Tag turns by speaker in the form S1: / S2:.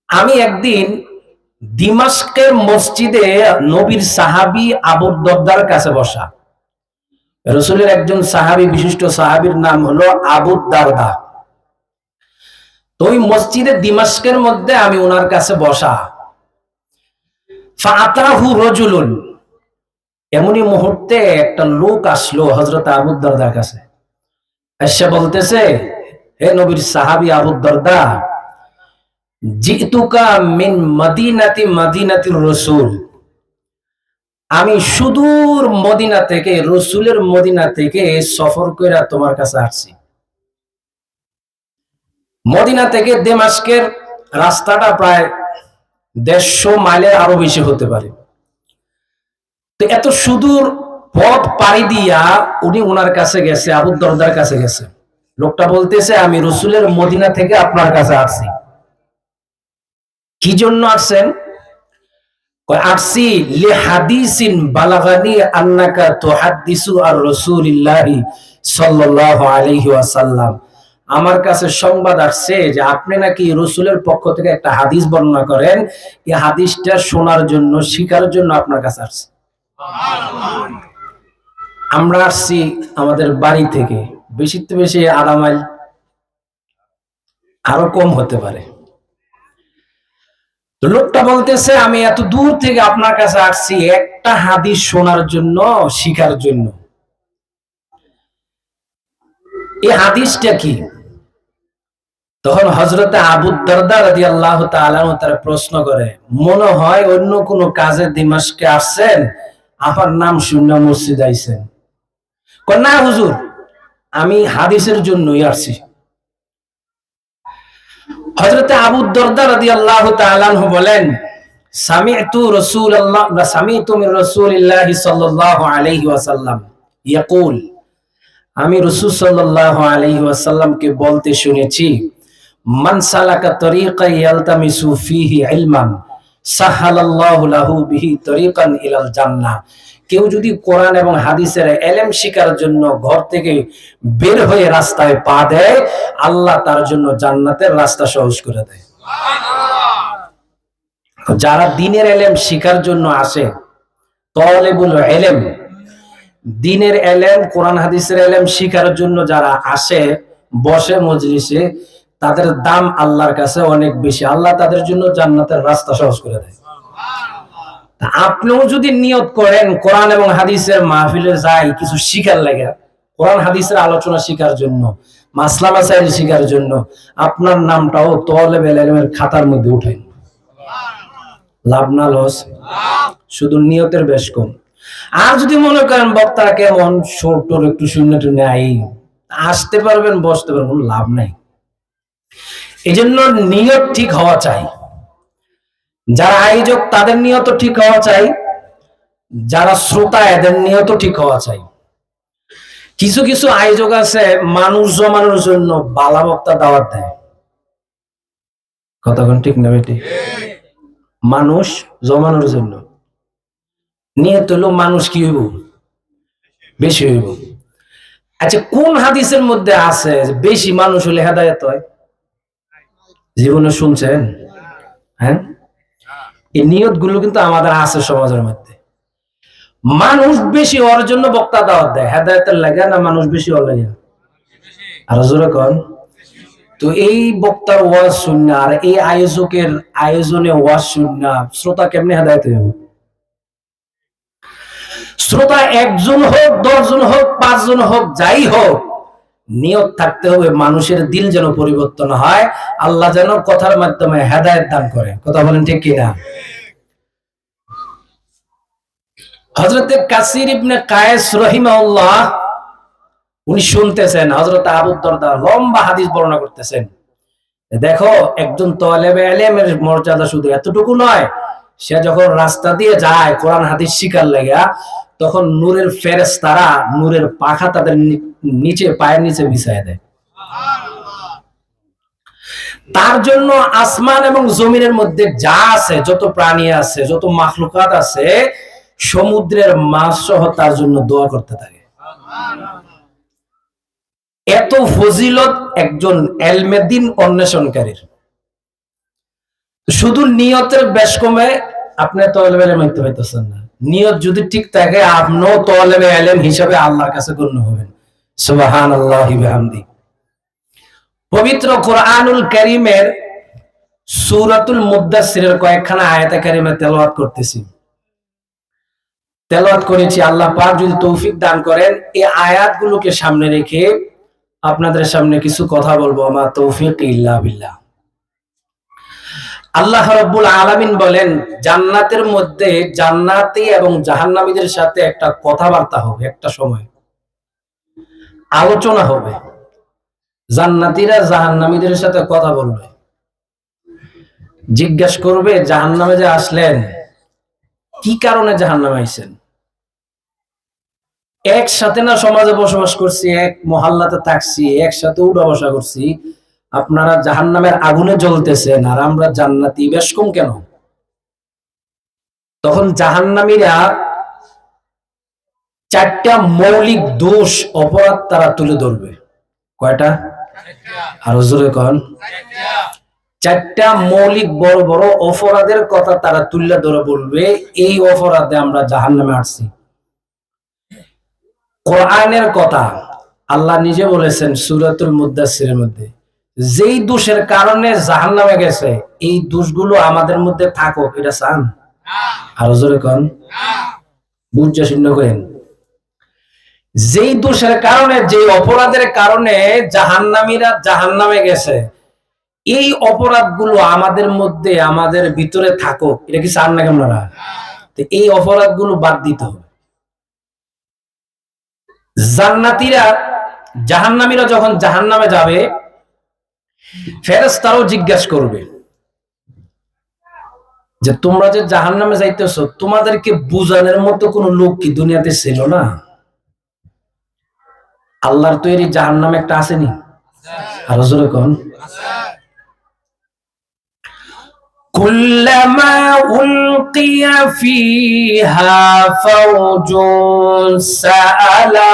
S1: আমি একদিন দিমাশকের মসজিদে নবীর সাহাবী আবু দরদার কাছে বসা। রসুলের একজন সাহাবী, বিশিষ্ট সাহাবীর নাম হলো আবু দারদা। তো ওই মসজিদে দিমাশকের মধ্যে আমি ওনার কাছে বসা। ফাআতাহু রাজুলুন, এমনই মুহূর্তে একটা লোক আসলো হযরত আবু দারদার কাছে। এসে বলতেছে, হে নবীর সাহাবী আবু দারদা, জিতুকা মিন মাদিনাতির রাসূল, আমি সুদূর মদিনা থেকে, রসুলের মদিনা থেকে সফর করে তোমার কাছে আসছি। মদিনা থেকে দামেস্কের রাস্তাটা প্রায় 150 মাইলের আরো বেশি হতে পারে। তো এত সুদূর পথ পাড়ি দিয়া উনি ওনার কাছে গেছে, আবু দরদার কাছে গেছে। লোকটা বলতেছে, আমি রসুলের মদিনা থেকে আপনার কাছে আসছি। কি জন্য আসছেন? আসছি লি হাদিসিন বালাগানি আন্নাকা তুহাদ্দিসু আর রাসূলিল্লাহি সাল্লাল্লাহু আলাইহি ওয়াসাল্লাম, আমার কাছে সংবাদ আসছে যে আপনি নাকি রাসূলের পক্ষ থেকে একটা হাদিস বর্ণনা করেন। এই হাদিসটা শোনার জন্য, শিখার জন্য আপনার কাছে আসছি। আমরা আসছি আমাদের বাড়ি থেকে বেশি তো বেশি আধা মাইল, আরো কম হতে পারে। লোকটা বলতেছে, আমি এত দূর থেকে আপনার কাছে আসছি একটা হাদিস শোনার জন্য, শিখার জন্য। এই হাদিসটা কি? তখন হযরতে আবু দারদা রাদিয়াল্লাহু তাআলা তারা প্রশ্ন করে, মনে হয় অন্য কোন কাজে দিমাশকে আসছেন, আমার নাম শুনে মসজিদ আইছেন। কয় না হুজুর, আমি হাদিসের জন্যই আসছি। হযরতে আবু দারদা রাদিয়াল্লাহু তাআলা বলেন, সামি'তু মিন রাসূলিল্লাহি সাল্লাল্লাহু আলাইহি ওয়াসাল্লাম ইয়াকুল, আমি রাসূল সাল্লাল্লাহু আলাইহি ওয়াসাল্লামকে বলতে শুনেছি, মান সালাকা তরিকা ইয়ালতামিসু ফিহি ইলমান সাহালাল্লাহু লাহু বিহি তরিকান ইলাল জান্নাহ, কেউ যদি কোরআন এবং হাদিসের ইলম শিখার জন্য ঘর থেকে বের হয়ে রাস্তায় পা দেয়, আল্লাহ তার জন্য জান্নাতের রাস্তা সহজ করে দেয়। যারা দ্বীনের ইলম শিখার জন্য আসে, তালেবুল ইলম, দ্বীনের ইলম, কোরআন হাদিসের ইলম শিখার জন্য যারা আসে, বসে মজলিসে, তাদের দাম আল্লাহর কাছে অনেক বেশি। আল্লাহ তাদের জন্য জান্নাতের রাস্তা সহজ করে দেয়। আপনিও যদি নিয়ত করেন কোরআন এবং হাদিসের মাহফিলে যাই কিছু শিখার লাগে, কোরআন হাদিসের আলোচনা শিখার জন্য, মাসলা মাসাইল শিখার জন্য, আপনার নামটাও তালেবুল ইলমের খাতার মধ্যে উঠাই। লাভ না লস? শুধু নিয়তের বেশ কম। আর যদি মনে করেন বক্তারা কেমন ছোট, একটু শূন্য টুন্য আই, আসতে পারবেন, বসতে পারবেন, লাভ নাই। এই জন্য নিয়ত ঠিক হওয়া চাই। যারা আয়োজক তাদের নিয়ত ঠিক হওয়া চাই, যারা শ্রোতা এদের নিয়ত ঠিক হওয়া চাই। কিছু কিছু আয়োজক আছে মানুষ জমানোর জন্য বালা বক্তা দাওয়াত দেয়। কতক্ষণ ঠিক না বেটি? মানুষ জমানোর জন্য নিয়ত হলো মানুষ কি হইব? বেশি হইব। আচ্ছা, কোন হাদিসের মধ্যে আছে বেশি মানুষ হলে হেদায়েত হয়? জীবনে শুনছেন? হ্যাঁ, এই নিয়ত গুলো কিন্তু আমাদের আছে সমাজের মধ্যে। মানুষ বেশি হওয়ার জন্য বক্তা দাওয়াত দেয়, হেদায়েতের লাগে না মানুষ বেশি হওয়ার লাগে? আর জোরে কন। তো এই বক্তার ওয়াজ শুননা আর এই আয়োজকের আয়োজনে ওয়াজ শুননা শ্রোতা কেমনে হেদায়েত হইব? শ্রোতা একজন হোক, 10 জন হোক, 5 জন হোক, যাই হোক, নিয়ত থাকতে হবে মানুষের দিল যেন পরিবর্তন হয়, আল্লাহ যেন কথার মাধ্যমে হেদায়েত দান করে। কথা বলেন ঠিক কিনা? হযরতে কাসির ইবনে কায়েস রাহিমাহুল্লাহ উনি শুনতেছেন হযরত আবু দারদা লম্বা হাদিস বর্ণনা করতেছেন। দেখো, একজন তালেবে ইলমের মর্যাদা শুধু এতটুকু নয়, সে যখন রাস্তা দিয়ে যায় কোরআন হাদিস শিখার লাগা, তখন নূরের ফেরেশতারা নূরের পাখা তাদের নিচে, পায়ের নিচে বিছায় দেয়। তার জন্য আসমান এবং জমিনের মধ্যে যা আছে, যত প্রাণী আছে, যত মাখলুকাত আছে, সমুদ্রের মাছ সহ তার জন্য দোয়া করতে থাকে। এত ফজিলত একজন ইলমে দ্বীন অন্বেষণকারীর। শুধু নিয়তের বেশ কমে আপনি তলেবে ইলম হইতে পাইতেছেন না। নিয়ত যদি ঠিক থাকে আপনিও তলেবে ইলম হিসাবে আল্লাহর কাছে গণ্য হবেন। সুবহানাল্লাহি বিহামদি। পবিত্র কোরআনুল কারীমের সূরাতুল মুদ্দাসসিরের কয়েকখানা আয়াতে কারিমা তেলাওয়াত করতেছি, তেলাওয়াত করেছি। আল্লাহ পাক যদি তৌফিক দান করেন এই আয়াতগুলোকে সামনে রেখে আপনাদের সামনে কিছু কথা বলবো। আমা তৌফিক ইল্লা বিল্লাহ। আল্লাহ রাব্বুল আলামিন বলেন, জান্নাতের মধ্যে জান্নাতি এবং জাহান্নামীদের সাথে একটা কথাবার্তা হবে, একটা সময় আলোচনা হবে। জান্নাতীরা জাহান্নামীদের সাথে কথা বলবে, জিজ্ঞাসা করবে জাহান্নামে যে আসলেন কি কারণে জাহান্নামে আইছেন? একসাথে না সমাজে বসবাস করছি, এক মহল্লাতে থাকছি, একসাথে উঠা বসা করছি, আপনারা জাহান্নামের আগুনে জ্বলতেছেন আর আমরা জান্নাতি, বেশ কম কেন? তখন জাহান্নামীরা চারটা মৌলিক দোষ অপরাধ তারা তুলে ধরবে। কয়টা? আরো জোরে কন। চারটা মৌলিক বড় বড় অপরাধের কথা তারা তুলে ধরে বলবে, এই অপরাধে আমরা জাহান্নামে আসছি। কোরআনের কথা আল্লাহ নিজে বলেছেন সূরাতুল মুদ্দাসসিরের মধ্যে, যেই দোষের কারণে জাহান্নামে গেছে এই দোষগুলো আমাদের মধ্যে থাকুক, এটা চান? আরো জোরে কন। বুঝা শূন্য করেন। যেই দোষের কারণে, যে অপরাধের কারণে জাহান্নামীরা জাহান্নামে গেছে, এই অপরাধগুলো আমাদের মধ্যে আমাদের ভিতরে থাকুক, এটা কি চান নাকি আপনারা? এই অপরাধগুলো বাদ দিতে হবে। জান্নাতীরা জাহান্নামীরা যখন জাহান্নামে যাবে, ফেরেশতারাও জিজ্ঞাসা করবে যে তোমরা যে জাহান্নামে যাইতেছো তোমাদেরকে বুঝানোর মতো কোন লোক কি দুনিয়াতে ছিল না? আল্লাহর তৈরি জাহান্নামে একটা আসেনি? আরো জোরে কোন। কুল্লামা উলকিয়া ফিহা ফাওজুন সাআলা